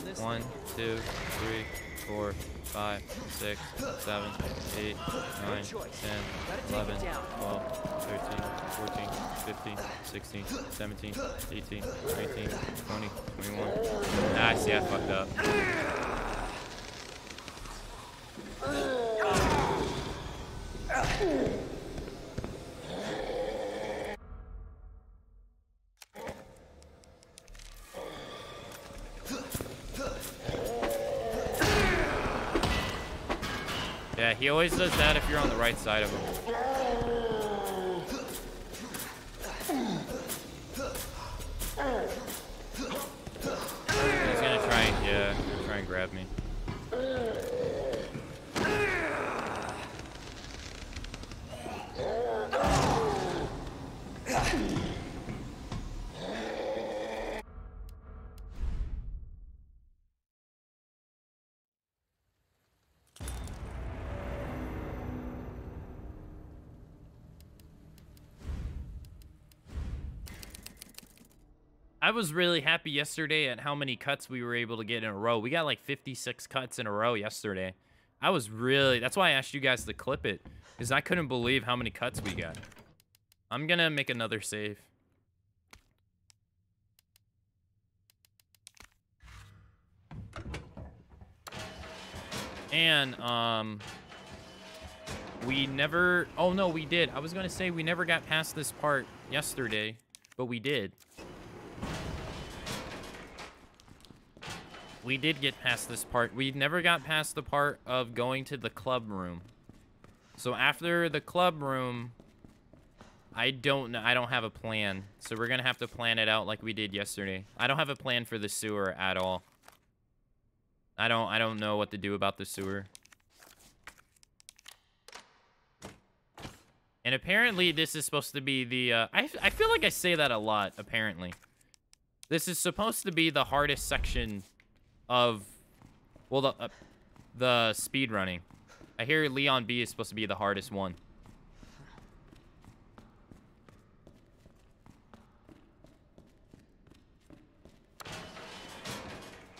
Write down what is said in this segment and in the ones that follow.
1, 2, 3, 4, 5, 6, 7, 8, 9, 10, 11, 12, 13, 14, 15, 16, 17, 18, 19, 20, 21. Ah, see, I fucked up. Yeah, he always does that if you're on the right side of him. He's gonna try and grab me. I was really happy yesterday at how many cuts we were able to get in a row. We got like 56 cuts in a row yesterday. That's why I asked you guys to clip it, because I couldn't believe how many cuts we got. I'm gonna make another save. And, we never, oh no, we did. I was gonna say we never got past this part yesterday, but we did. We did get past this part. We never got past the part of going to the club room. So after the club room, I don't know. I don't have a plan. So we're gonna have to plan it out like we did yesterday. I don't have a plan for the sewer at all. I don't know what to do about the sewer. And apparently this is supposed to be the, I feel like I say that a lot, apparently. This is supposed to be the hardest section of, well, the speed running. I hear Leon B is supposed to be the hardest one.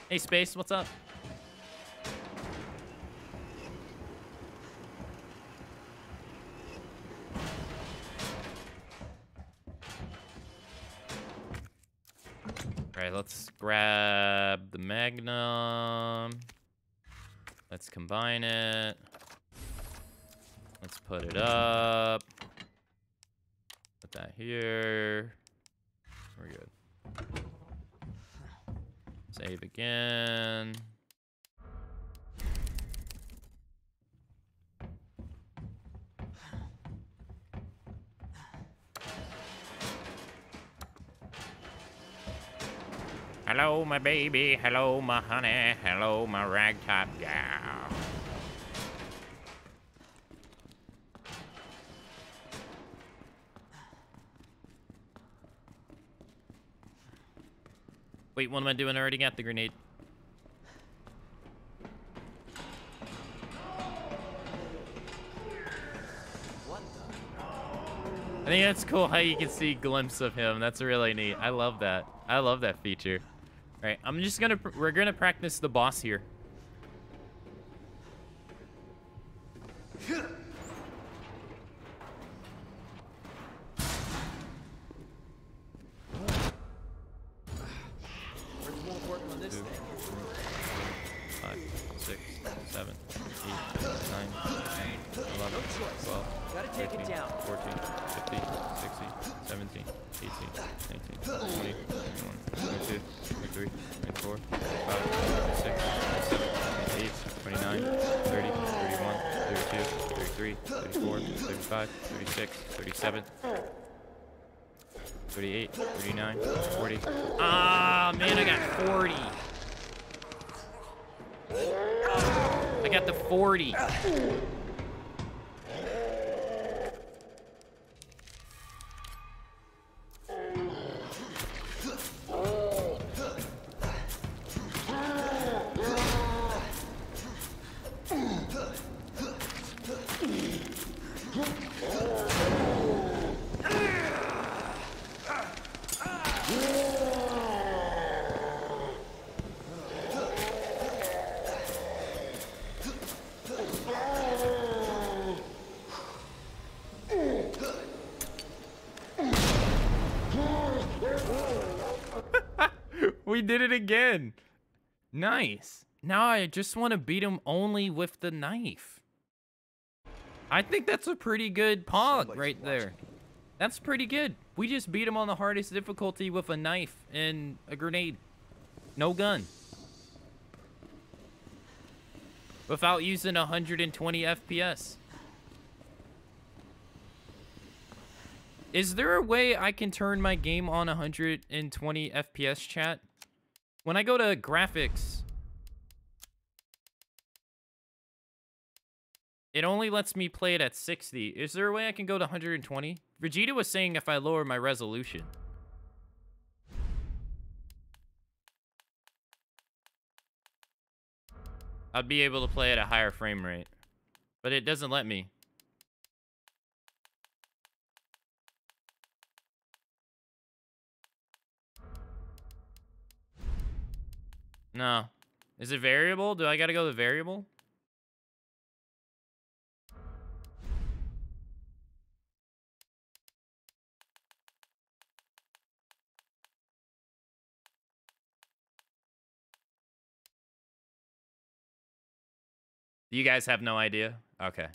Hey, Space, what's up? All right, let's grab the Magnum. Let's combine it. Let's put it up. Put that here. We're good. Save again. Hello, my baby. Hello, my honey. Hello, my ragtop gal. Wait, what am I doing? I already got the grenade. I think that's cool how you can see a glimpse of him. That's really neat. I love that. I love that feature. All right, we're gonna practice the boss here. Ah, man, I got 40. I got the 40. We did it again. Nice. Now I just want to beat him only with the knife. I think that's a pretty good pog right there. That's pretty good. We just beat him on the hardest difficulty with a knife and a grenade. No gun. Without using 120 FPS. Is there a way I can turn my game on 120 FPS, chat? When I go to graphics, it only lets me play it at 60. Is there a way I can go to 120? Vegeta was saying if I lower my resolution. I'd be able to play at a higher frame rate. But it doesn't let me. No. Is it variable? Do I gotta go to variable? You guys have no idea? Okay.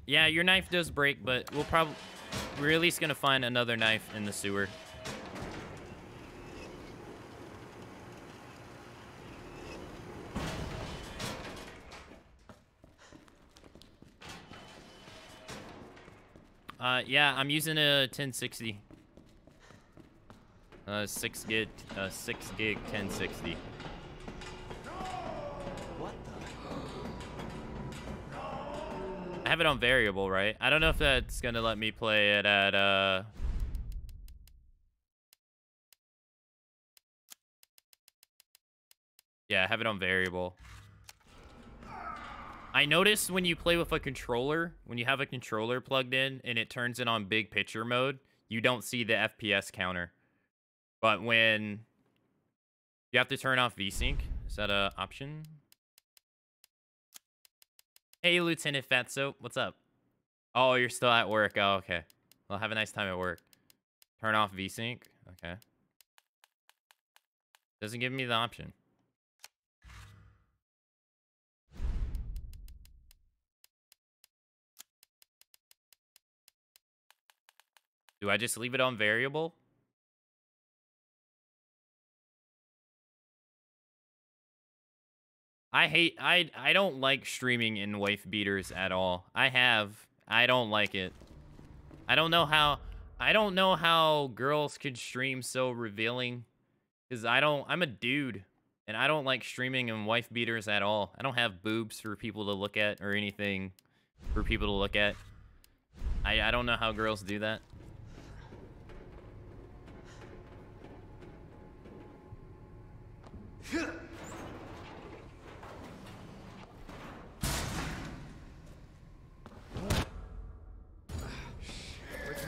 Yeah, your knife does break, but we're at least gonna find another knife in the sewer. Yeah, I'm using a 1060. 6 gig 1060. I have it on variable, right? I don't know if that's gonna let me play it at yeah, I have it on variable. I noticed when you play with a controller, when you have a controller plugged in and it turns it on big picture mode, you don't see the FPS counter. But when you have to turn off VSync, is that an option? Hey, Lieutenant Fatso, what's up? Oh, you're still at work. Oh, okay. Well, have a nice time at work. Turn off VSync. Okay. Doesn't give me the option. Do I just leave it on variable? I don't like streaming in wife beaters at all. I don't like it. I don't know how girls could stream so revealing. Cause I'm a dude and I don't like streaming in wife beaters at all. I don't have boobs for people to look at or anything for people to look at. I don't know how girls do that.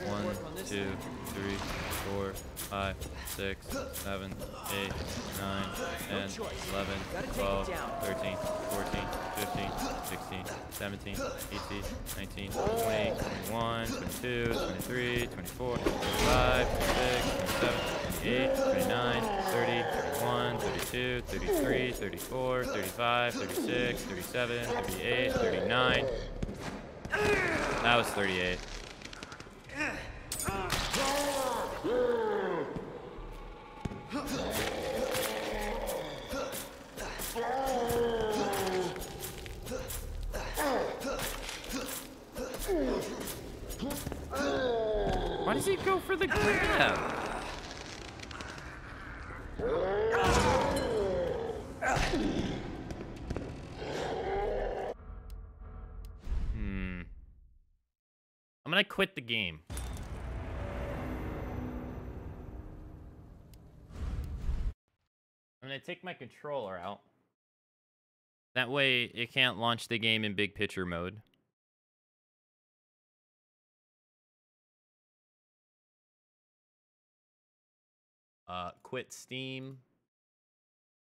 One, 2, 3, 4, 5, 6, 7, 8, 9, 10, 11, 12, 13, 14, 15, 16, 17, 18, 19, 20, 21, 22, 23, 24, 25, 26, 27, 28, 29, 30, 31, 32, 33, 34, 35, 36, 37, 38, 39. That was 38. Why does he go for the grab? I'm gonna quit the game. gonna take my controller out. That way it can't launch the game in big picture mode. Quit Steam.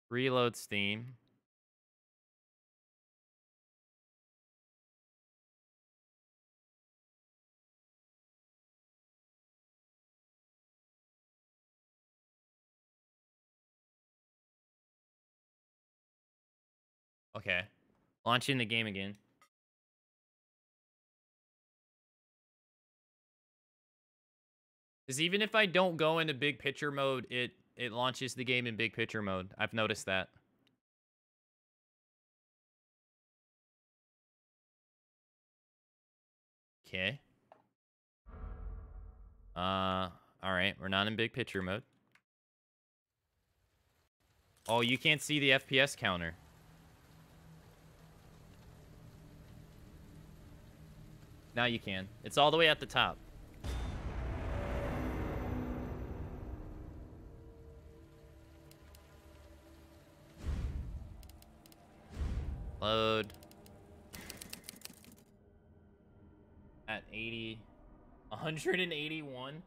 Reload Steam. Okay. Launching the game again. Because even if I don't go into big picture mode, it launches the game in big picture mode. I've noticed that. Okay. Alright. We're not in big picture mode. Oh, you can't see the FPS counter. Now you can. It's all the way at the top. Load. At 80. 181.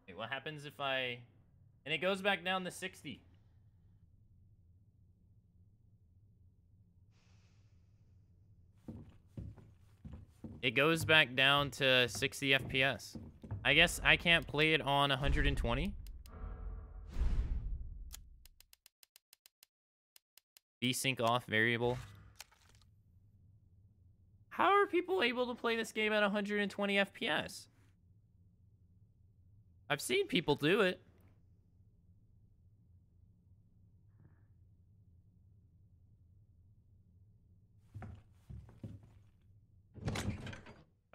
Wait, what happens if I... And it goes back down to 60. It goes back down to 60 FPS. I guess I can't play it on 120. Desync off variable. How are people able to play this game at 120 FPS? I've seen people do it.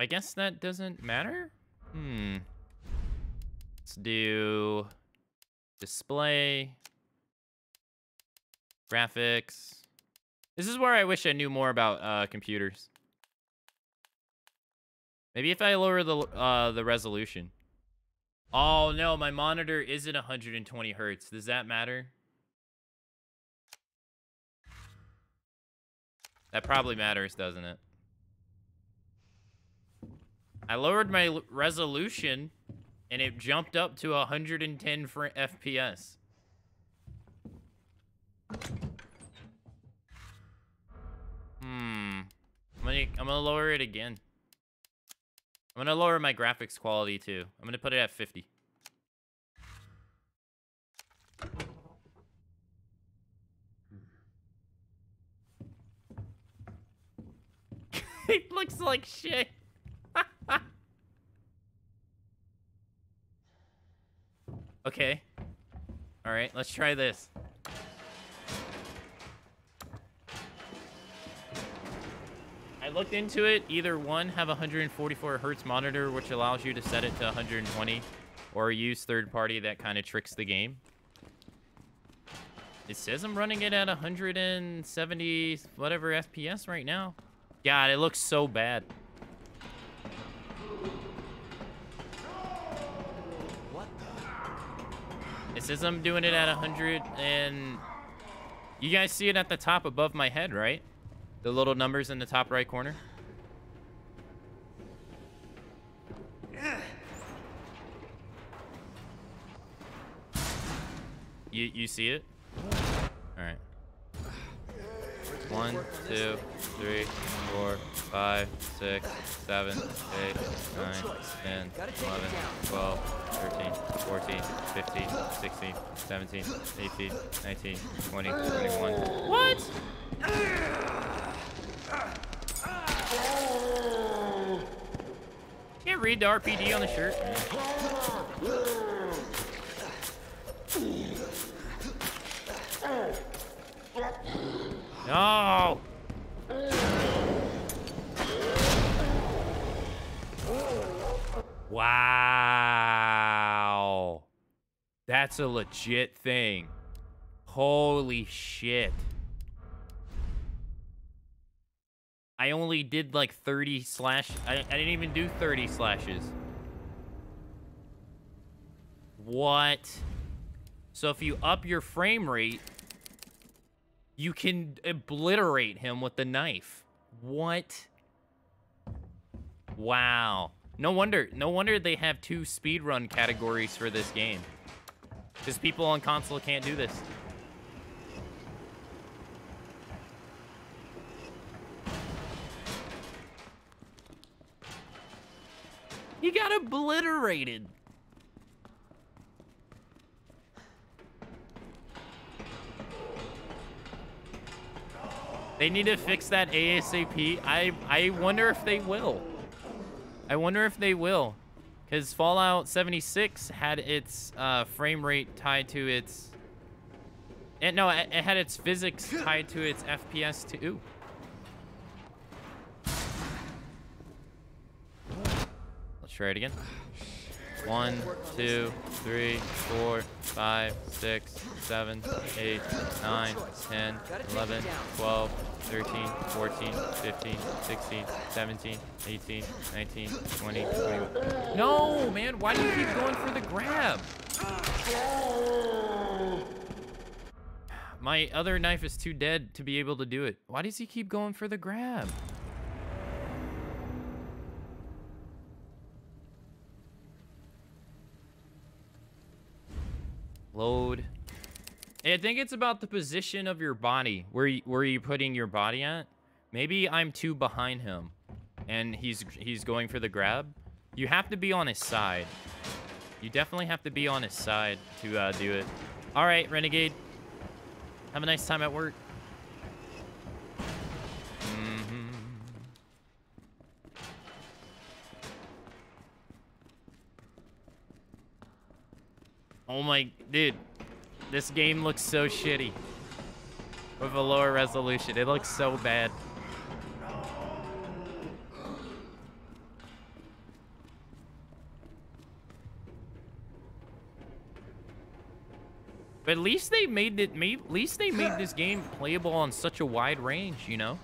I guess that doesn't matter? Let's do display, graphics. This is where I wish I knew more about computers. Maybe if I lower the resolution. Oh no, my monitor isn't 120 hertz. Does that matter? That probably matters, doesn't it? I lowered my resolution, and it jumped up to 110 for FPS. I'm gonna lower it again. I'm gonna lower my graphics quality too. I'm gonna put it at 50. It looks like shit. Okay. All right, let's try this. I looked into it. Either one, have a 144 hertz monitor, which allows you to set it to 120, or use third party that kind of tricks the game. It says I'm running it at 170 whatever FPS right now. God, it looks so bad. It says I'm doing it at 100, and you guys see it at the top above my head, right? The little numbers in the top right corner. You see it? All right. 1, 2, 3, 4, 5, 6, 7, 8, 9, 10, 11, 12, 13, 14, 15, 16, 17, 18, 19, 20, 21. What? Can't read the RPD on the shirt. No! Wow. That's a legit thing. Holy shit. I only did like 30 slash... I didn't even do 30 slashes. What? So if you up your frame rate, you can obliterate him with the knife. What? Wow. No wonder they have 2 speedrun categories for this game. Because people on console can't do this. He got obliterated. They need to fix that ASAP. I wonder if they will. I wonder if they will. Because Fallout 76 had its frame rate tied to its... No, it had its physics tied to its FPS too. Let's try it again. 1, 2, 3, 4, 5, 6, 7, 8, 9, 10, 11, 12, 13, 14, 15, 16, 17, 18, 19, 20, 21. No, man, why do you keep going for the grab? My other knife is too dead to be able to do it. Why does he keep going for the grab? Load. I think it's about the position of your body. Where you putting your body at? Maybe I'm too behind him, and he's going for the grab. You have to be on his side. You definitely have to be on his side to do it. All right, Renegade. Have a nice time at work. Oh my, dude, this game looks so shitty with a lower resolution. It looks so bad. But at least they made it. At least they made this game playable on such a wide range, you know,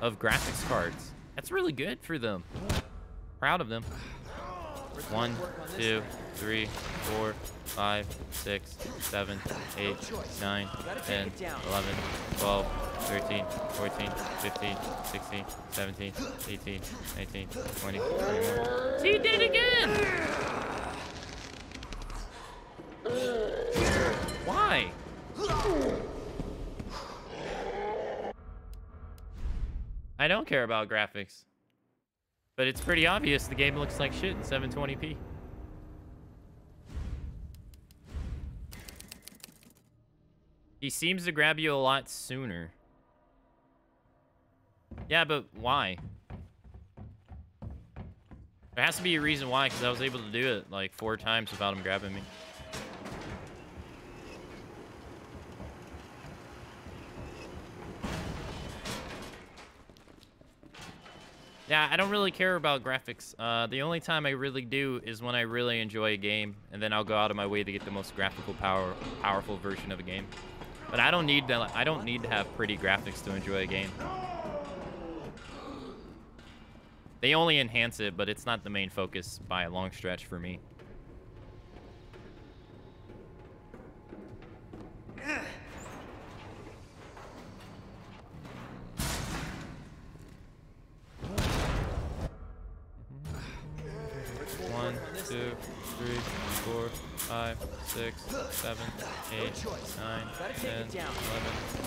of graphics cards. That's really good for them. Proud of them. 1, 2, 3, 4, 5, 6, 7, 8, 9, 10, 11, 12, 13, 14, 15, 16, 17, 18, 19, 20, 21. See, you did it again! Why? I don't care about graphics. But it's pretty obvious the game looks like shit in 720p. He seems to grab you a lot sooner. Yeah, but why? There has to be a reason why, because I was able to do it like 4 times without him grabbing me. Yeah, I don't really care about graphics. The only time I really do is when I really enjoy a game, and then I'll go out of my way to get the most powerful version of a game. But I don't need to. I don't need to have pretty graphics to enjoy a game. They only enhance it, but it's not the main focus by a long stretch for me. One, 2, 3, 4, 5, 6, 7, 8, 9, 10, 11,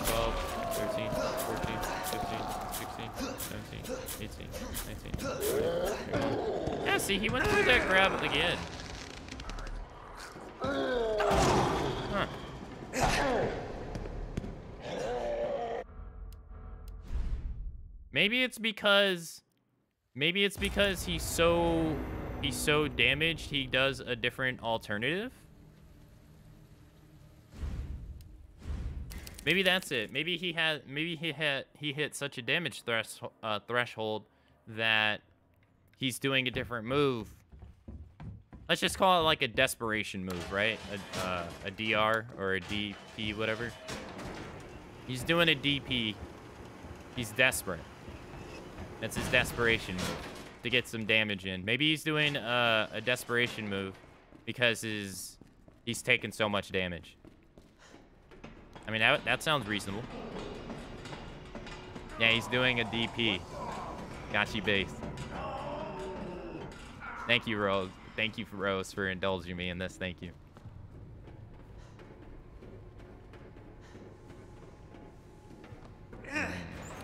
12, 13, 14, 15, 16, 17, 18, 19, 20, 21. Yeah, see, he went through that grab again. Huh. Maybe it's because he's so damaged he does a different alternative. Maybe that's it. Maybe he hit such a damage threshold that he's doing a different move. Let's just call it like a desperation move, right? A DR or a DP, whatever. He's doing a DP. He's desperate. That's his desperation move to get some damage in. Maybe he's doing a desperation move because he's taken so much damage. I mean, that sounds reasonable. Yeah, he's doing a DP. Got you base. Thank you, Rose. Thank you, Rose, for indulging me in this. Thank you.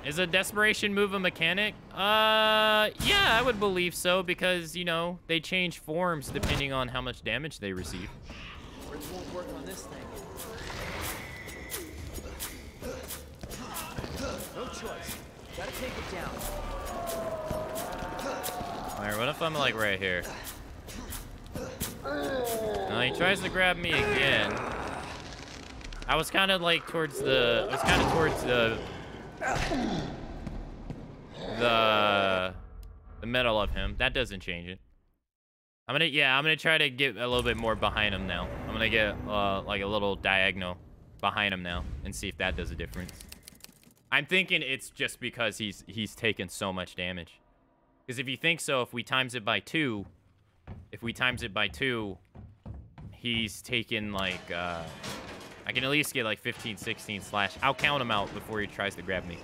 Is a desperation move a mechanic? Yeah, I would believe so because, you know, they change forms depending on how much damage they receive. It won't work on this thing. No choice. Gotta take it down. Alright, what if I'm like right here? No, he tries to grab me again. I was kind of like towards the middle of him. That doesn't change it. I'm gonna try to get a little bit more behind him now. I'm gonna get like a little diagonal behind him now and see if that does a difference. I'm thinking it's just because he's taken so much damage. Because if you think so, if we times it by 2, he's taken like I can at least get like 15, 16 slash. I'll count him out before he tries to grab me.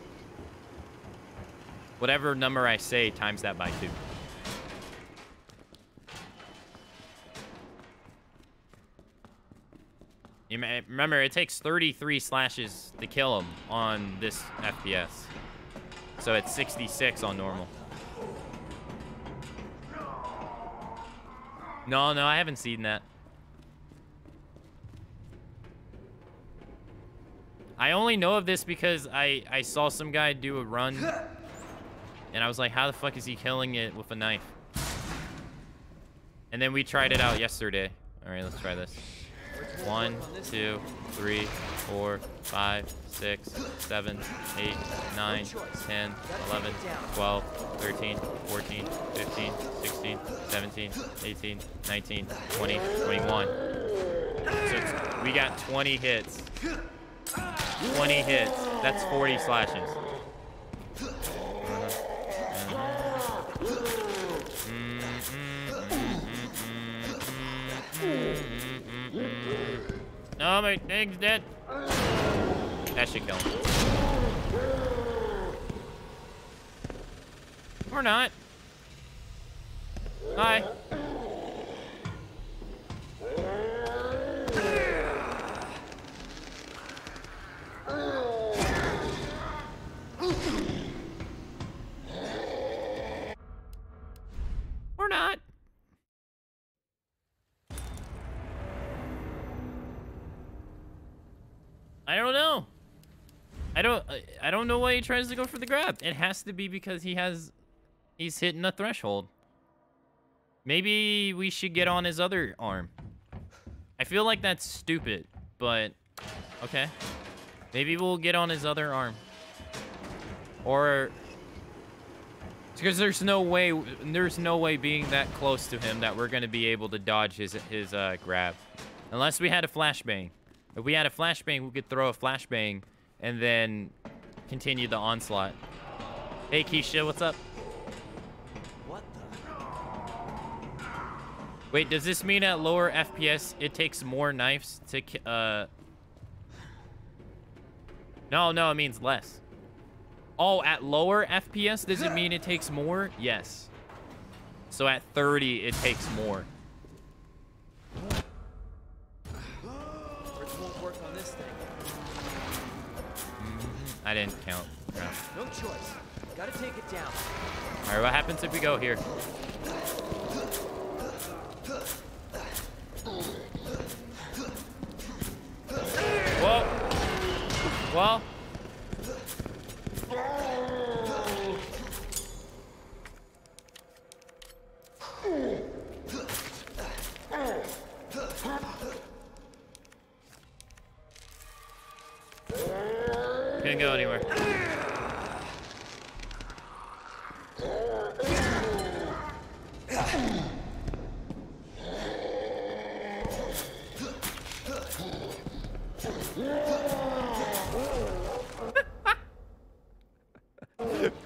Whatever number I say, times that by 2. You may, remember, it takes 33 slashes to kill him on this FPS. So it's 66 on normal. No, I haven't seen that. I only know of this because I saw some guy do a run, and I was like, how the fuck is he killing it with a knife? And then we tried it out yesterday. All right, let's try this. 1, 2, 3, 4, 5, 6, 7, 8, 9, 10, 11, 12, 13, 14, 15, 16, 17, 18, 19, 20, 21. So we got 20 hits. 20 hits. That's 40 slashes. Oh, my thing's dead. That should kill him. Or not. Hi. Or not. I don't know. I don't know why he tries to go for the grab. It has to be because he's hitting a threshold. Maybe we should get on his other arm. I feel like that's stupid, but okay. Maybe we'll get on his other arm. Or because there's no way being that close to him that we're gonna be able to dodge his grab. Unless we had a flashbang. If we had a flashbang, we could throw a flashbang and then continue the onslaught. Hey, Keisha, what's up? What the? Wait, does this mean at lower FPS it takes more knives to No, it means less. Oh, at lower FPS, does it mean it takes more? Yes. So at 30, it takes more. I didn't count. No choice. Gotta take it down. All right, what happens if we go here? Whoa. Well. Can't go anywhere.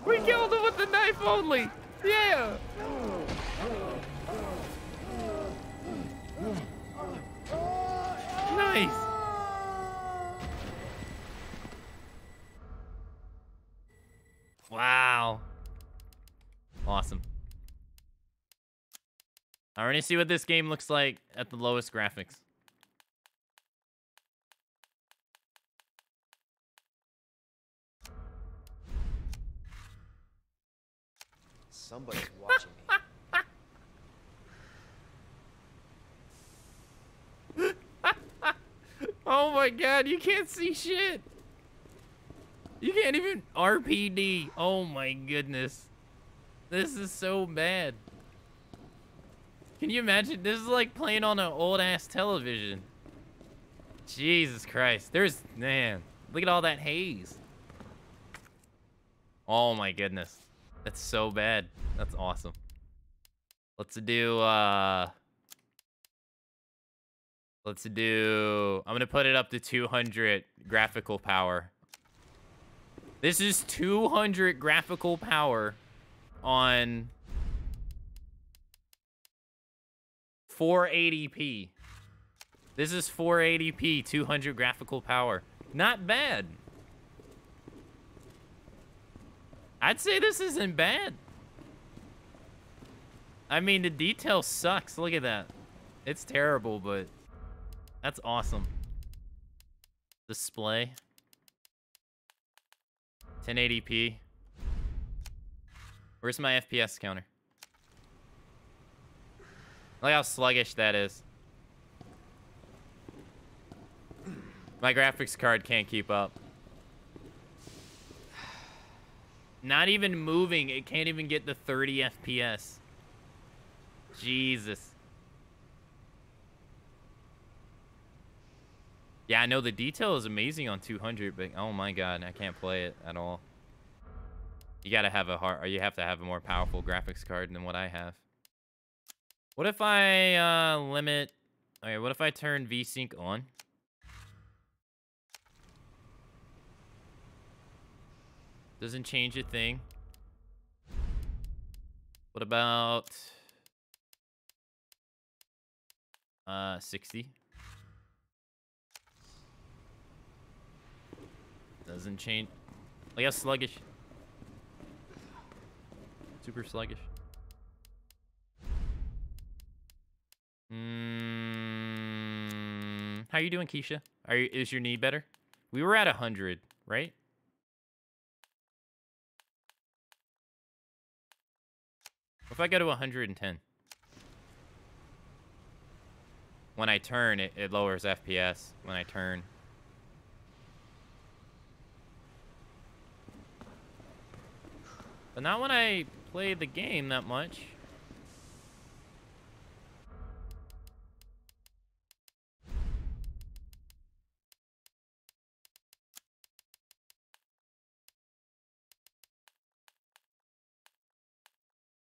We killed him with the knife only. Yeah. Nice. want to see what this game looks like at the lowest graphics. Somebody's watching me. Oh my god, you can't see shit. You can't even RPD. Oh my goodness. This is so bad. Can you imagine? This is like playing on an old ass television. Jesus Christ. Man, look at all that haze. Oh my goodness. That's so bad. That's awesome. I'm gonna put it up to 200 graphical power. This is 200 graphical power on 480p. This is 480p, 200 graphical power. Not bad. I'd say this isn't bad. I mean, the detail sucks. Look at that. It's terrible, but that's awesome. Display. 1080p. Where's my FPS counter? Look how sluggish that is. My graphics card can't keep up. Not even moving. It can't even get the 30 FPS. Jesus. Yeah, I know the detail is amazing on 200, but oh my god, I can't play it at all. You gotta have you have to have a more powerful graphics card than what I have. What if I limit? Okay, what if I turn VSync on? Doesn't change a thing. What about 60? Doesn't change. Look how sluggish. Super sluggish. How you doing, Keisha? Is your knee better? We were at 100, right? If I go to 110? When I turn, it lowers FPS when I turn. But not when I play the game that much.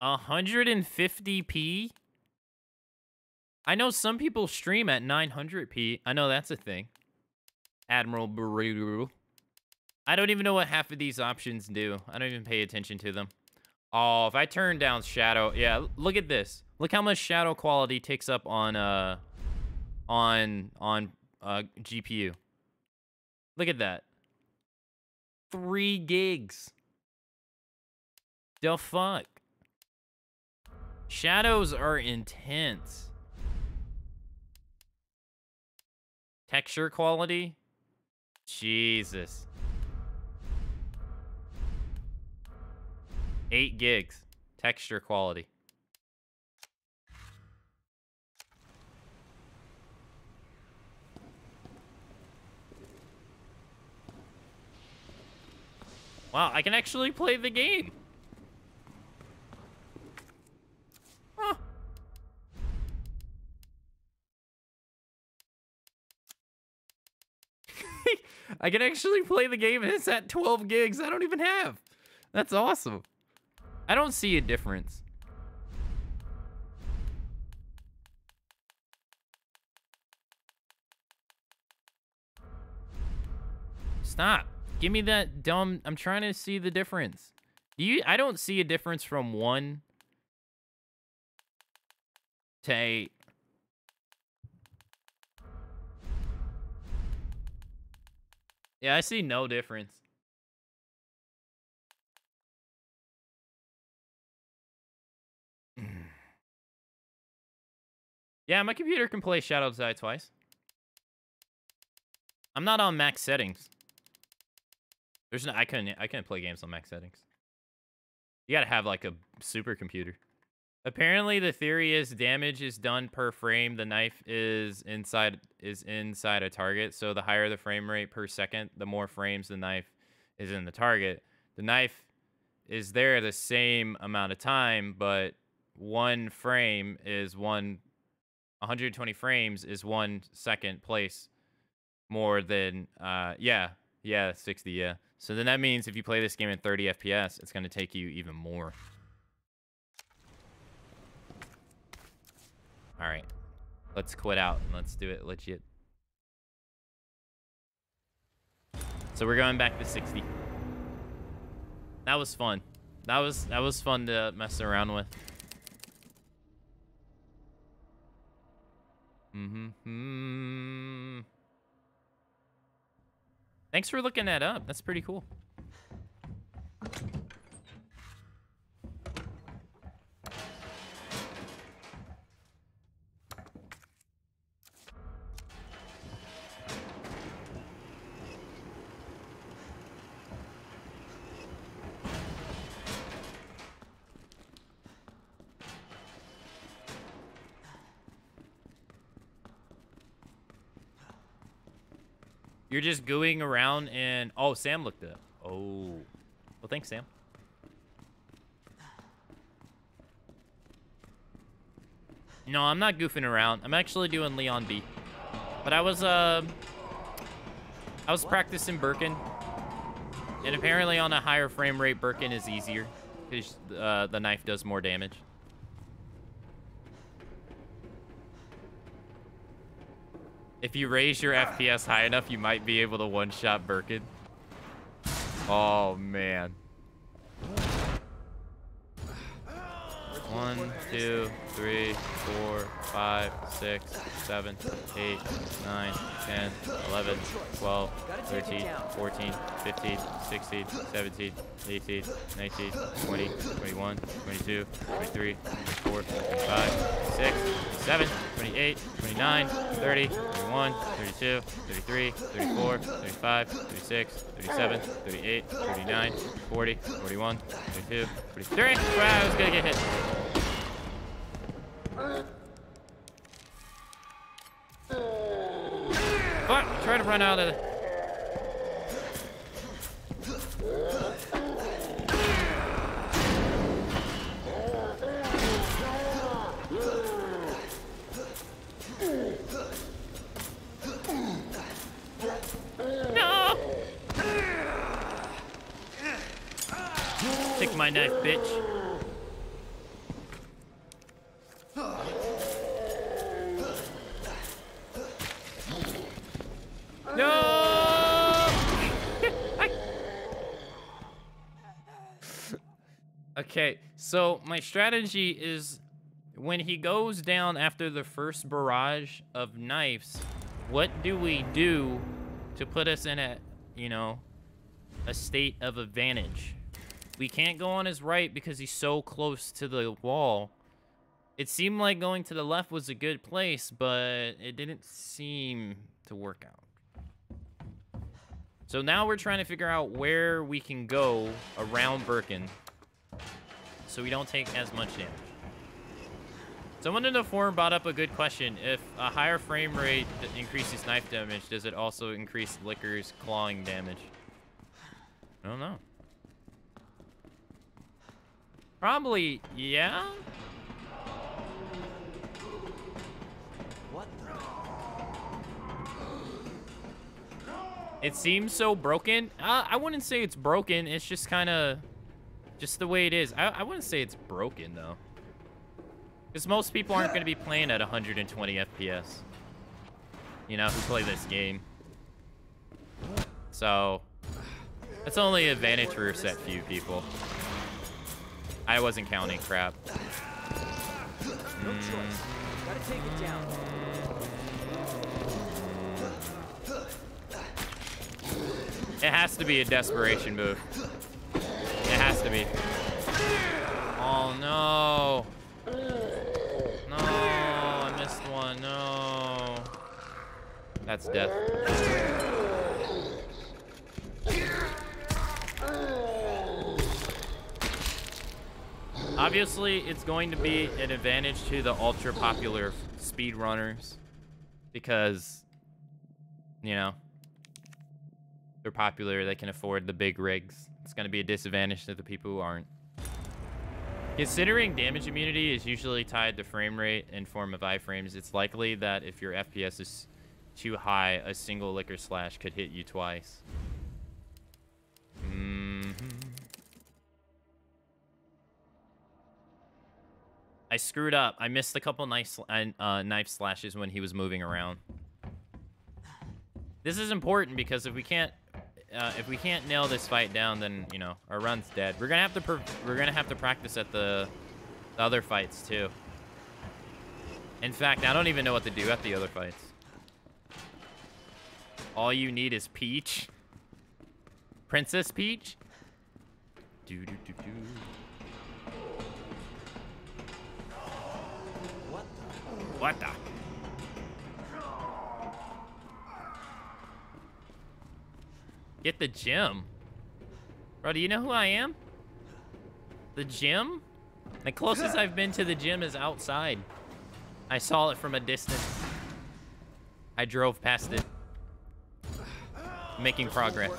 $150p? I know some people stream at 900p. I know that's a thing. Admiral Burrito. I don't even know what half of these options do. I don't even pay attention to them. Oh, if I turn down shadow, yeah, look at this. Look how much shadow quality takes up on GPU. Look at that. 3 gigs. The fuck? Shadows are intense. Texture quality? Jesus. 8 gigs. Texture quality. Wow, I can actually play the game. Huh. I can actually play the game and it's at 12 gigs I don't even have. That's awesome. I don't see a difference. Stop. Give me that dumb... I'm trying to see the difference. I don't see a difference from 1 to 8. Yeah, I see no difference. Yeah, my computer can play Shadow Die Twice. I'm not on max settings. There's no, I couldn't play games on max settings. You gotta have like a supercomputer. Apparently, the theory is damage is done per frame. The knife is inside a target. So the higher the frame rate per second, the more frames the knife is in the target. The knife is there the same amount of time, but 120 frames is 1 second place more than 60, yeah. So then that means if you play this game at 30 FPS, it's gonna take you even more. All right, let's quit out and let's do it legit. So we're going back to 60. That was fun. That was fun to mess around with. Thanks for looking that up. That's pretty cool. You're just gooing around and... Oh, Sam looked it up. Oh. Well, thanks, Sam. No, I'm not goofing around. I'm actually doing Leon B. But I was practicing Birkin. And apparently on a higher frame rate, Birkin is easier. Because the knife does more damage. If you raise your FPS high enough, you might be able to one-shot Birkin. Oh, man. 1, 2, 3, 4, 5, 6, 7, 8, 9, 10, 11, 12, 13, 14, 15, 16, 17, 18, 19, 20, 21, 22, 23, 24, 25, 26, 27, 28, 29, 30, 31, 32, 33, 34, 35, 36, 37, 38, 39, 40, 41, 42, 43. Wow, I was gonna get hit. Fuck, try to run out of the... No! Take my knife, bitch. No! Okay, so my strategy is when he goes down after the first barrage of knives, what do we do to put us in a, a state of advantage? We can't go on his right because he's so close to the wall. It seemed like going to the left was a good place, but it didn't seem to work out. So now we're trying to figure out where we can go around Birkin so we don't take as much damage. Someone in the forum brought up a good question. If a higher frame rate increases knife damage, does it also increase Licker's clawing damage? I don't know. Probably, yeah? What the? It seems so broken. I wouldn't say it's broken. It's just kind of just the way it is. I wouldn't say it's broken, though. Because most people aren't going to be playing at 120 FPS. Who play this game. So, that's only an advantage for a set few people. I wasn't counting crap. No choice. Gotta take it down. It has to be a desperation move. It has to be. Oh, no. No, I missed one. That's death. Obviously, it's going to be an advantage to the ultra popular speedrunners because, you know, they're popular, they can afford the big rigs. It's going to be a disadvantage to the people who aren't. Considering damage immunity is usually tied to frame rate in form of iframes, it's likely that if your FPS is too high, a single liquor slash could hit you twice. I screwed up. I missed a couple knife slashes when he was moving around. This is important because if we can't nail this fight down, then you know our run's dead. We're gonna have to practice at the other fights too. In fact, I don't even know what to do at the other fights. All you need is Peach, Princess Peach. Do do do do. What the? Get the gym. Bro, do you know who I am? The gym? The closest I've been to the gym is outside. I saw it from a distance. I drove past it. Making progress.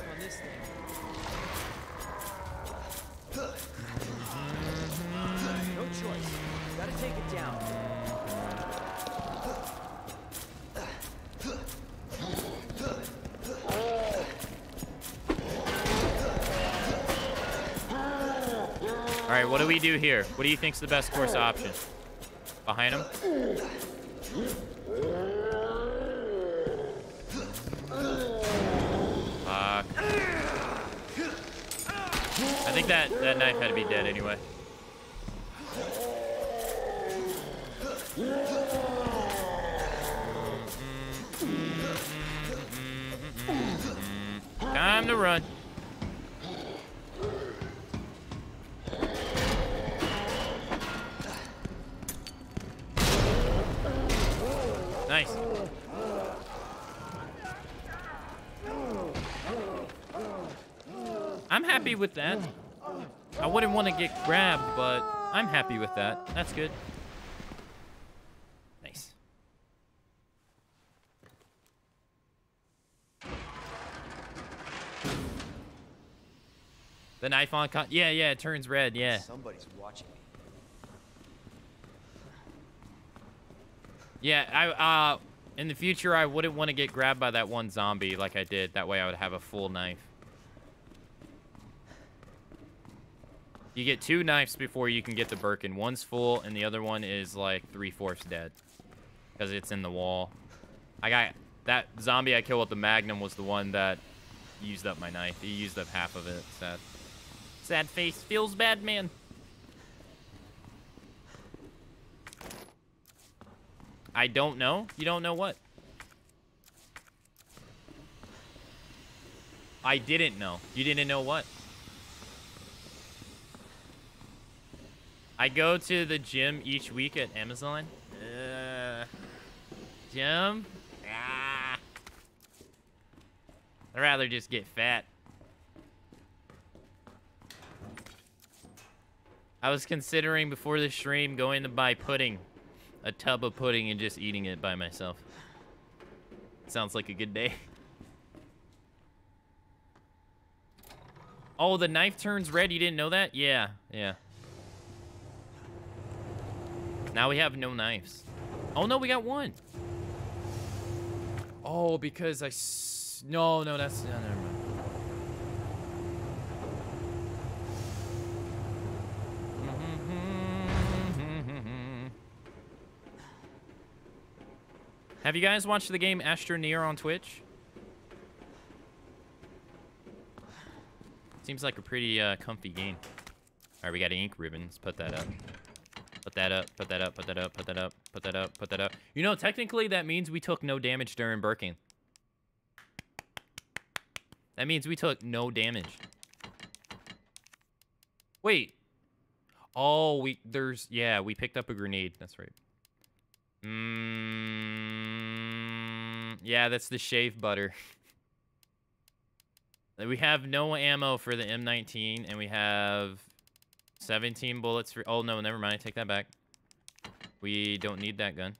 No choice. Gotta take it down. All right, what do we do here? What do you think's the best course option? Behind him? Fuck. I think that knife had to be dead anyway. Time to run. Nice. I'm happy with that. I wouldn't want to get grabbed, but I'm happy with that. That's good. Nice. The knife on yeah, it turns red, yeah. Somebody's watching me. Yeah, in the future, I wouldn't want to get grabbed by that one zombie like I did. That way I would have a full knife. You get 2 knives before you can get the Birkin. One's full, and the other one is like 3/4 dead. Because it's in the wall. That zombie I killed with the Magnum was the one that used up my knife. He used up half of it. Sad. Sad face. Feels bad, man. I don't know. You don't know what? I didn't know. You didn't know what? I go to the gym each week at Amazon. Gym? Ah. I'd rather just get fat. I was considering before the stream going to buy pudding. A tub of pudding and just eating it by myself. Sounds like a good day. Oh, the knife turns red. You didn't know that? Yeah. Now we have no knives. Oh, no, we got one. Oh, because no, that's... No, never mind. Have you guys watched the game Astroneer on Twitch? Seems like a pretty comfy game. All right, we got ink ribbons. Put that up. Put that up, put that up, put that up, put that up, put that up, put that up. You know, technically that means we took no damage during Birkin. That means we took no damage. Wait. Oh, we picked up a grenade. That's right. Yeah, that's the shave butter. We have no ammo for the M19, and we have 17 bullets for... Oh, no, never mind. I take that back. We don't need that gun.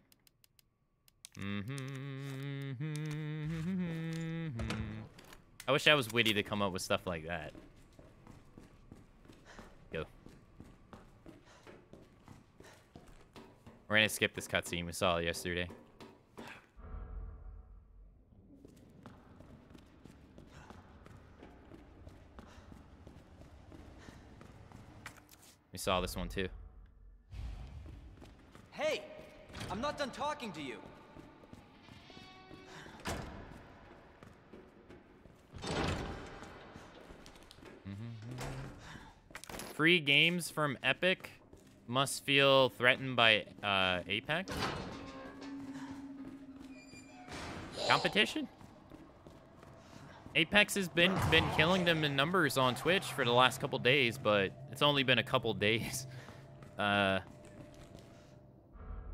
I wish I was witty to come up with stuff like that. Go. We're gonna skip this cutscene. We saw it yesterday. We saw this one too. Hey! I'm not done talking to you. Free games from Epic must feel threatened by Apex? Competition? Apex has been killing them in numbers on Twitch for the last couple days, but it's only been a couple days.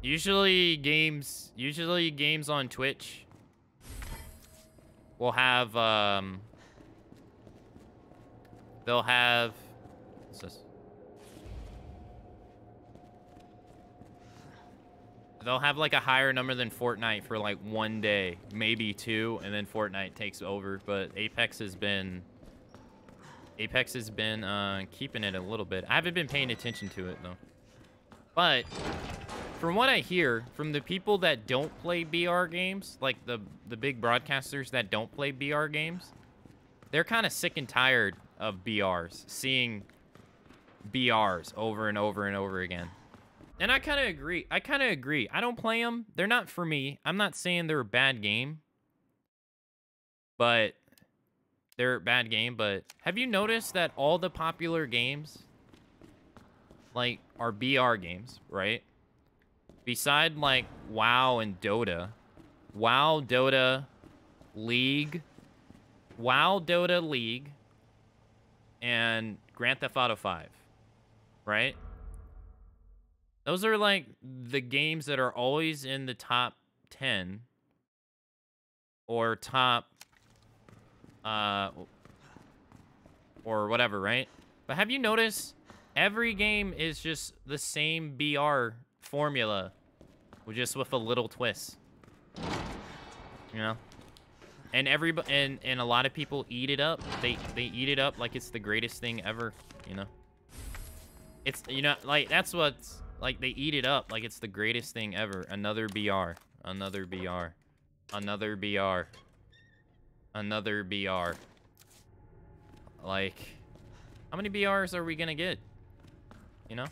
Usually games on Twitch will have they'll have what's this? They'll have like a higher number than Fortnite for like 1 day, maybe 2, and then Fortnite takes over. But Apex has been keeping it a little bit. I haven't been paying attention to it though. But from what I hear from the people that don't play BR games, like the big broadcasters that don't play BR games, they're kind of sick and tired of BRs, seeing BRs over and over and over again. And I kind of agree. I don't play them. They're not for me. I'm not saying they're a bad game. But they're a bad game. But have you noticed that all the popular games, like, are BR games, right? Beside, like, WoW and Dota. WoW, Dota, League. WoW, Dota, League. And Grand Theft Auto 5. Right? Those are, like, the games that are always in the top 10. Or top... or whatever, right? But have you noticed every game is just the same BR formula, just with a little twist, you know? And everybody and a lot of people eat it up. They eat it up like it's the greatest thing ever, you know? It's, you know, like, that's what's, like, they eat it up like it's the greatest thing ever. Another BR. Another BR. Another BR. Another BR. Like, how many BRs are we gonna get? You know?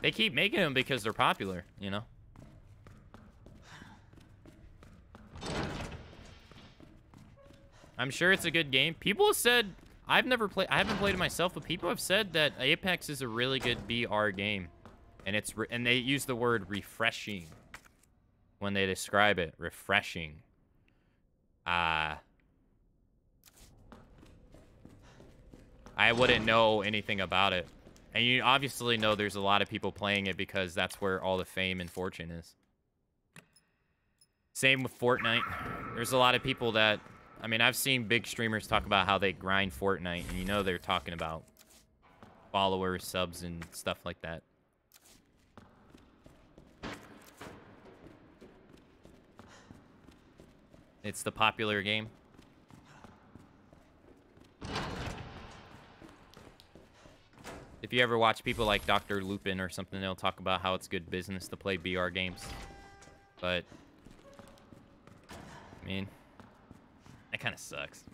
They keep making them because they're popular, you know? I'm sure it's a good game. People have said, I haven't played it myself, but people have said that Apex is a really good BR game. And and they use the word refreshing when they describe it. Refreshing. I wouldn't know anything about it. And you obviously know there's a lot of people playing it because that's where all the fame and fortune is. Same with Fortnite. There's a lot of people that... I mean, I've seen big streamers talk about how they grind Fortnite, and you know they're talking about followers, subs, and stuff like that. It's the popular game. If you ever watch people like Dr. Lupin or something, they'll talk about how it's good business to play BR games. But, I mean, that kind of sucks.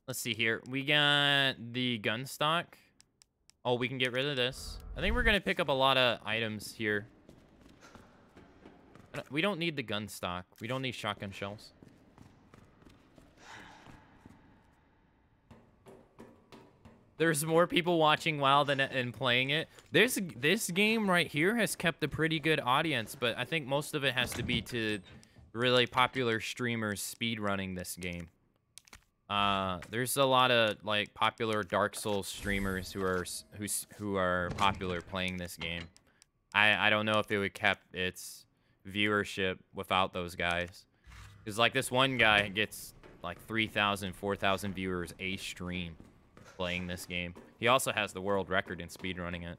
Let's see here. We got the gun stock. Oh, we can get rid of this. I think we're going to pick up a lot of items here. We don't need the gun stock. We don't need shotgun shells. There's more people watching WoW than and playing it. This game right here has kept a pretty good audience, but I think most of it has to be to really popular streamers speedrunning this game. There's a lot of like popular Dark Souls streamers who are popular playing this game. I don't know if it would kept its viewership without those guys. Because like this one guy gets like 3,000, 4,000 viewers a stream playing this game. He also has the world record in speedrunning it.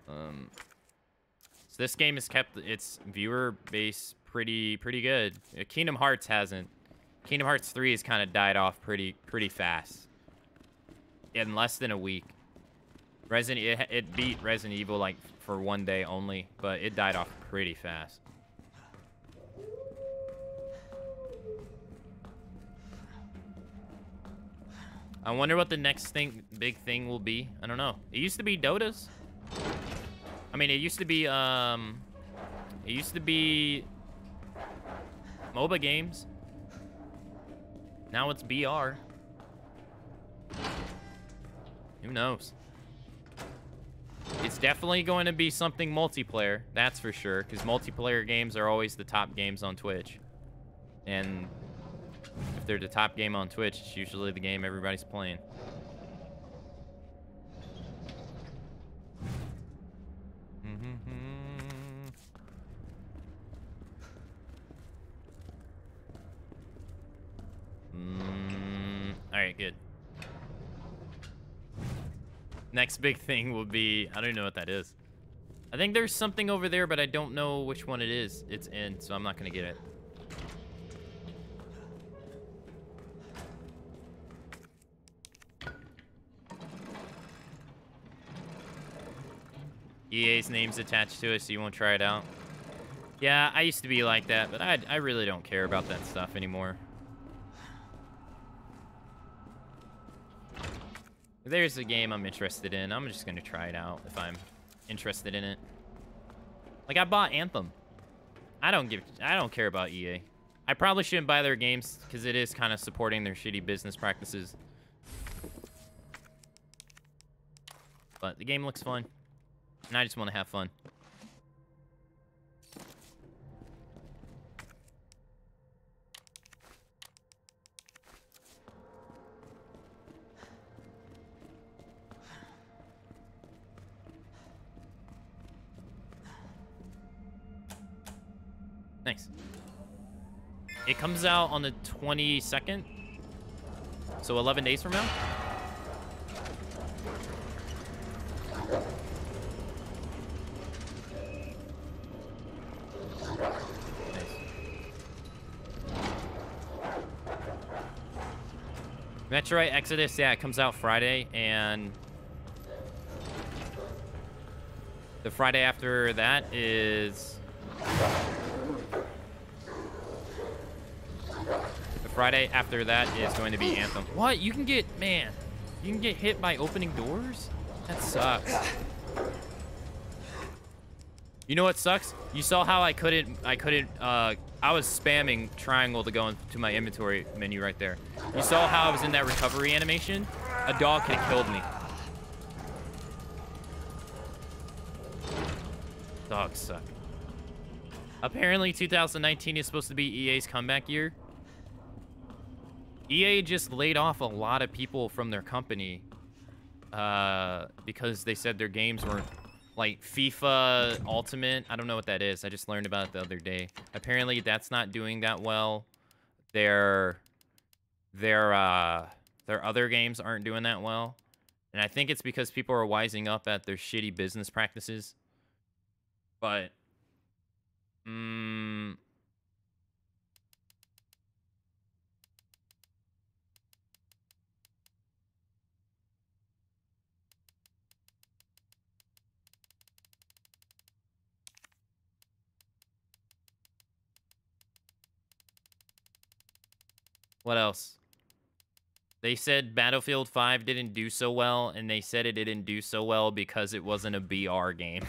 So this game has kept its viewer base pretty good. Kingdom Hearts hasn't. Kingdom Hearts 3 has kind of died off pretty fast. In less than a week. It beat Resident Evil like for one day only, but it died off pretty fast. I wonder what the next big thing will be. I don't know. It used to be Dotas. I mean, it used to be MOBA games. Now it's BR. Who knows? It's definitely going to be something multiplayer, that's for sure, because multiplayer games are always the top games on Twitch. And if they're the top game on Twitch, it's usually the game everybody's playing. Alright, good. Next big thing will be... I don't know what that is. I think there's something over there, but I don't know which one it is. It's in, so I'm not going to get it. EA's name's attached to it, so you won't try it out. Yeah, I used to be like that, but I really don't care about that stuff anymore. If there's a game I'm interested in, I'm just gonna try it out if I'm interested in it. Like, I bought Anthem. I don't care about EA. I probably shouldn't buy their games because it is kind of supporting their shitty business practices. But the game looks fun. And I just want to have fun. Nice. It comes out on the 22nd. So 11 days from now. Metroid Exodus, yeah, it comes out Friday, and the Friday after that is... The Friday after that is going to be Anthem. What? You can get, man, you can get hit by opening doors? That sucks. You know what sucks? You saw how I was spamming triangle to go into my inventory menu right there. You saw how I was in that recovery animation? A dog could have killed me. Dogs suck. Apparently 2019 is supposed to be EA's comeback year. EA just laid off a lot of people from their company because they said their games weren't like FIFA Ultimate. I don't know what that is. I just learned about it the other day. Apparently that's not doing that well. Their other games aren't doing that well. And I think it's because people are wising up at their shitty business practices. But what else? They said Battlefield 5 didn't do so well, and they said it didn't do so well because it wasn't a BR game.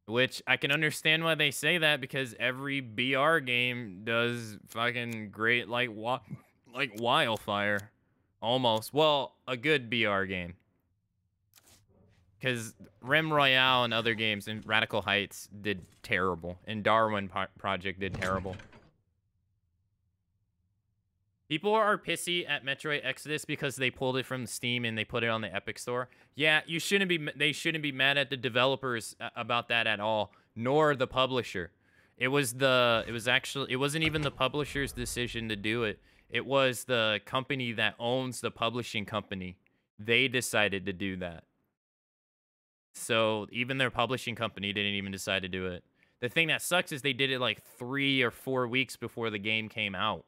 Which I can understand why they say that, because every BR game does fucking great like wildfire. Almost. Well, a good BR game. Because Rim Royale and other games and Radical Heights did terrible. And Darwin Project did terrible. People are pissy at Metroid Exodus because they pulled it from Steam and they put it on the Epic Store. Yeah, you shouldn't be. They shouldn't be mad at the developers about that at all, nor the publisher. It wasn't even the publisher's decision to do it. It was the company that owns the publishing company. They decided to do that. So even their publishing company didn't even decide to do it. The thing that sucks is they did it like 3 or 4 weeks before the game came out.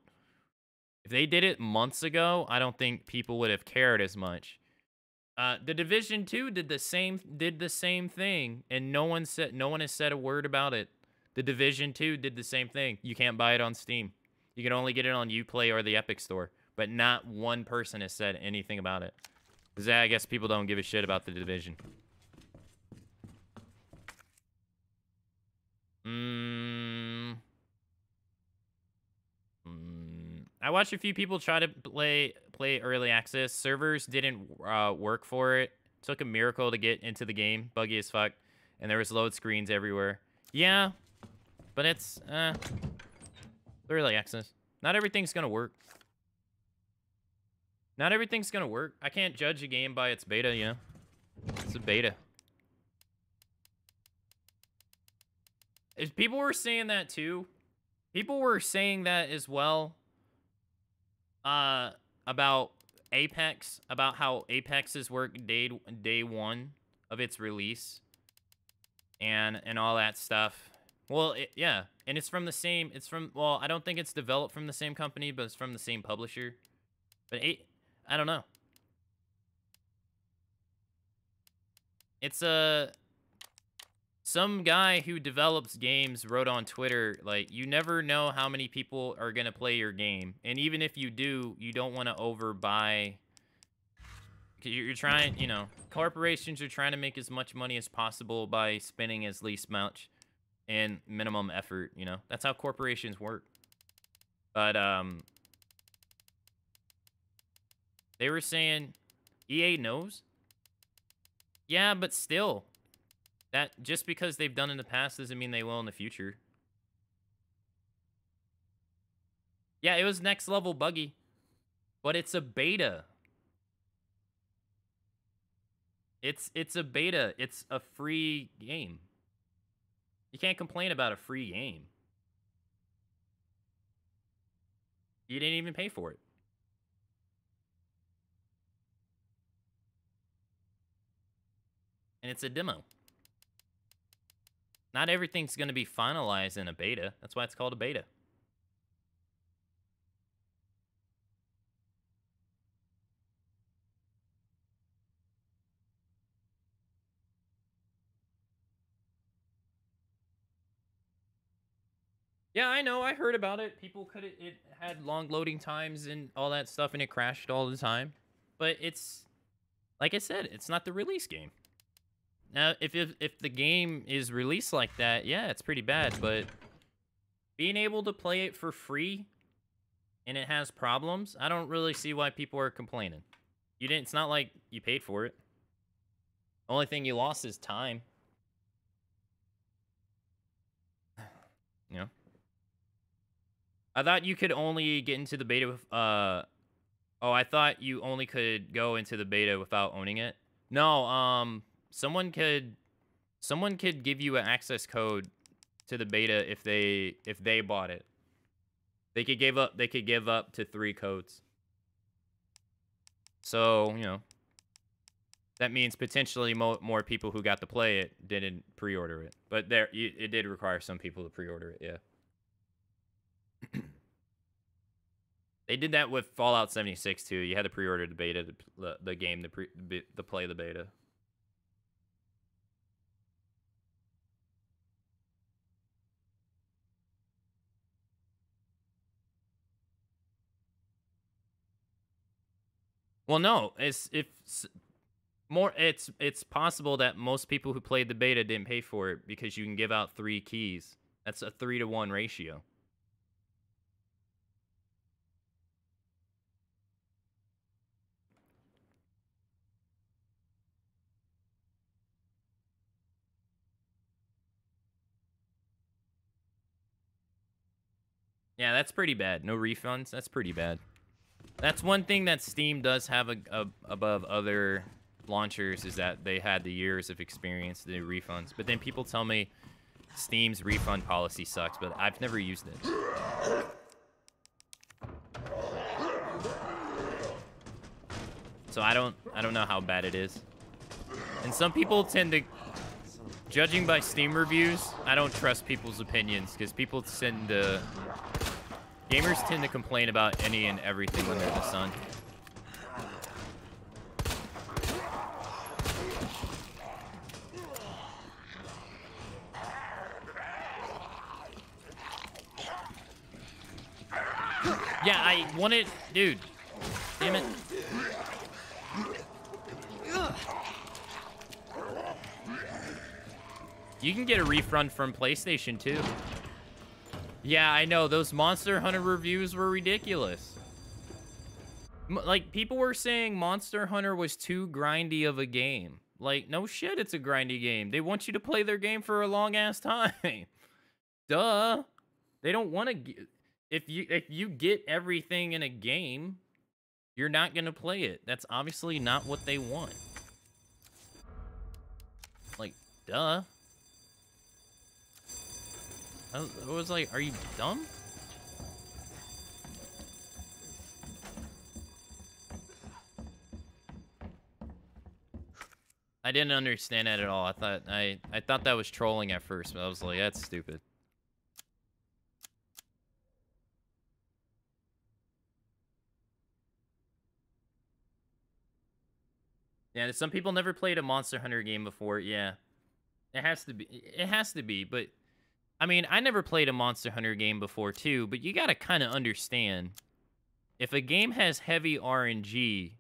If they did it months ago, I don't think people would have cared as much. The Division 2 did the same thing, and no one has said a word about it. The Division 2 did the same thing. You can't buy it on Steam. You can only get it on Uplay or the Epic Store, but not one person has said anything about it. Because I guess people don't give a shit about the Division. I watched a few people try to play early access. Servers didn't work for it. Took a miracle to get into the game. Buggy as fuck. And there was load screens everywhere. Yeah, but it's early access. Not everything's gonna work. Not everything's gonna work. I can't judge a game by its beta, you know? It's a beta. People were saying that too. People were saying that as well. About Apex, about how Apex's work day one of its release, and all that stuff. Well, yeah, and it's from the same. Well, I don't think it's developed from the same company, but it's from the same publisher. But I don't know. It's some guy who develops games wrote on Twitter, like, you never know how many people are going to play your game. And even if you do, you don't want to overbuy. Because you're trying, you know, corporations are trying to make as much money as possible by spending as least much and minimum effort, you know. That's how corporations work. But, they were saying EA knows. Yeah, but still. That just because they've done in the past doesn't mean they will in the future. Yeah, it was next level buggy, but it's a beta. It's a beta. It's a free game. You can't complain about a free game. You didn't even pay for it. And it's a demo. Not everything's going to be finalized in a beta. That's why it's called a beta. Yeah, I know. I heard about it. It had long loading times and all that stuff, and it crashed all the time. But it's, like I said, it's not the release game. Now, if the game is released like that, yeah, it's pretty bad. But being able to play it for free and it has problems, I don't really see why people are complaining. It's not like you paid for it. Only thing you lost is time. You know? I thought you could only get into the beta with, oh, I thought you only could go into the beta without owning it. No, someone could give you an access code to the beta if they bought it. They could give up to 3 codes. So, you know, that means potentially more people who got to play it didn't pre-order it. But it did require some people to pre-order it, yeah. They did that with Fallout 76 too. You had to pre-order the beta, the game to play the beta. Well, no, It's possible that most people who played the beta didn't pay for it because you can give out 3 keys. That's a 3-to-1 ratio. Yeah, that's pretty bad. No refunds. That's pretty bad. That's one thing that Steam does have above other launchers is that they had the years of experience to do refunds. But then people tell me Steam's refund policy sucks, but I've never used it. So I don't know how bad it is. And some people tend to, judging by Steam reviews, I don't trust people's opinions because people tend to, gamers tend to complain about any and everything under the sun. Yeah, I wanted, dude. Damn it. You can get a refund from PlayStation too. Yeah, I know. Those Monster Hunter reviews were ridiculous. Like, people were saying Monster Hunter was too grindy of a game. Like, no shit, it's a grindy game. They want you to play their game for a long-ass time. Duh. They don't want to... If you get everything in a game, you're not going to play it. That's obviously not what they want. Like, duh. I was like, are you dumb? I didn't understand that at all. I thought that was trolling at first, but I was like, that's stupid. Yeah, some people never played a Monster Hunter game before. Yeah. It has to be. It has to be, but I mean, I never played a Monster Hunter game before too, but you got to kind of understand if a game has heavy RNG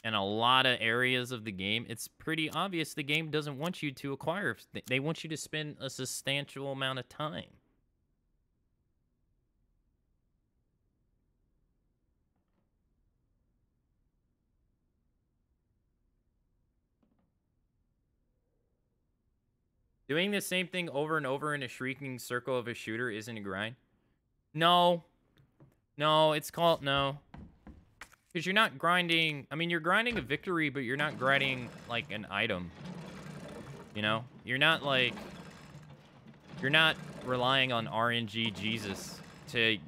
in a lot of areas of the game, it's pretty obvious the game doesn't want you to acquire. They want you to spend a substantial amount of time. Doing the same thing over and over in a shrieking circle of a shooter isn't a grind. No. No, it's called... No. Because you're not grinding... I mean, you're grinding a victory, but you're not grinding, like, an item. You know? You're not, like... You're not relying on RNG Jesus to...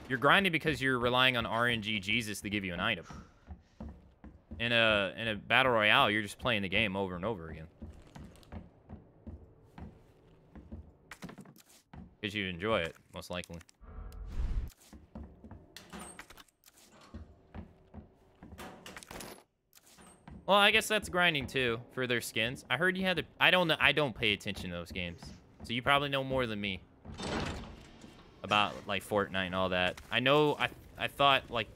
You're grinding because you're relying on RNG Jesus to give you an item. In a Battle Royale, you're just playing the game over and over again. Because you enjoy it, most likely. Well, I guess that's grinding too for their skins. I heard you had to. I don't know. I don't pay attention to those games, so you probably know more than me about like Fortnite and all that. I know. I thought like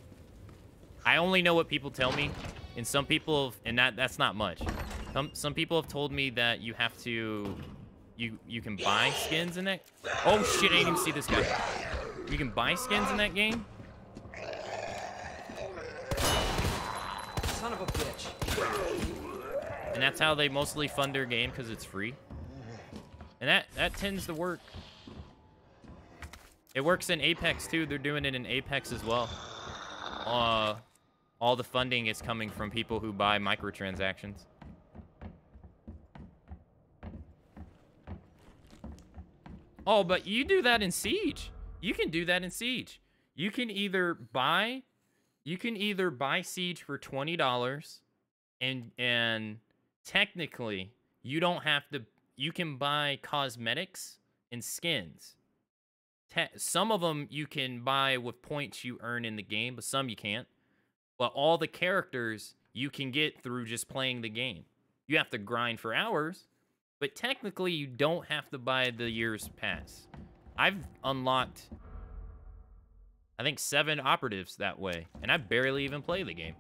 I only know what people tell me, and some people and that's not much. Some people have told me that you have to. You can buy skins in that. Oh shit! I didn't even see this guy. You can buy skins in that game. Son of a bitch. And that's how they mostly fund their game because it's free. And that tends to work. It works in Apex too. They're doing it in Apex as well. All the funding is coming from people who buy microtransactions. Oh, but you do that in Siege. You can do that in Siege. You can either buy Siege for $20 and technically you don't have to, you can buy cosmetics and skins. Some of them you can buy with points you earn in the game, but some you can't. But all the characters you can get through just playing the game. You have to grind for hours. But technically, you don't have to buy the year's pass. I've unlocked, I think, 7 operatives that way, and I barely even play the game.